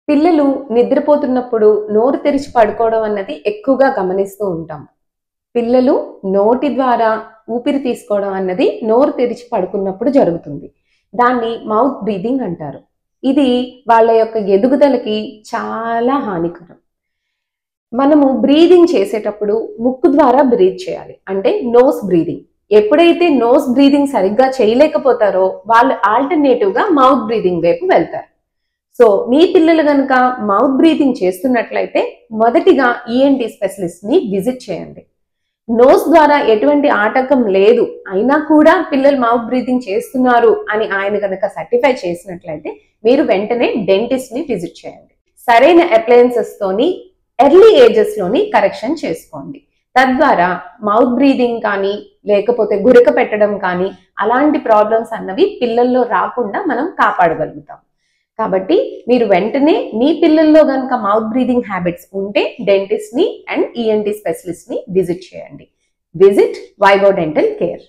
పిల్లలు నిద్రపోతున్నప్పుడు నోరు తెరిచి పడుకోవడం అన్నది ఎక్కువగా గమనిస్తూ ఉంటాం. పిల్లలు నోటి ద్వారా ఊపిరి తీసుకోవడం అన్నది నోరు తెరిచి పడుకున్నప్పుడు జరుగుతుంది. దాన్ని మౌత్ బ్రీదింగ్ అంటారు. ఇది వాళ్ళ యొక్క ఎదుగుదలకి చాలా హానికరం. మనము బ్రీదింగ్ చేసేటప్పుడు ముక్కు ద్వారా బ్రీత్ చేయాలి, అంటే నోస్ బ్రీదింగ్. ఎప్పుడైతే నోస్ బ్రీదింగ్ సరిగ్గా చేయలేకపోతారో వాళ్ళు ఆల్టర్నేటివ్ గా మౌత్ బ్రీదింగ్ వైపు వెళ్తారు. సో మీ పిల్లలు కనుక మౌత్ బ్రీతింగ్ చేస్తున్నట్లయితే మొదటిగా ఈఎన్టీ స్పెషలిస్ట్ ని విజిట్ చేయండి. నోస్ ద్వారా ఎటువంటి ఆటంకం లేదు అయినా కూడా పిల్లలు మౌత్ బ్రీతింగ్ చేస్తున్నారు అని ఆయన కనుక సర్టిఫై చేసినట్లయితే మీరు వెంటనే డెంటిస్ట్ ని విజిట్ చేయండి. సరైన అప్లయన్సెస్ తోని ఎర్లీ ఏజెస్ లోని కరెక్షన్ చేసుకోండి. తద్వారా మౌత్ బ్రీదింగ్ కానీ లేకపోతే గురక పెట్టడం కానీ అలాంటి ప్రాబ్లమ్స్ అన్నవి పిల్లల్లో రాకుండా మనం కాపాడగలుగుతాం. కాబట్టి మీరు వెంటనే మీ పిల్లల్లో గనుక మౌత్ బ్రీదింగ్ హ్యాబిట్స్ ఉంటే డెంటిస్ట్ ని అండ్ ఈఎన్టీ స్పెషలిస్ట్ ని విజిట్ చేయండి. Visit Vaibhav dental care.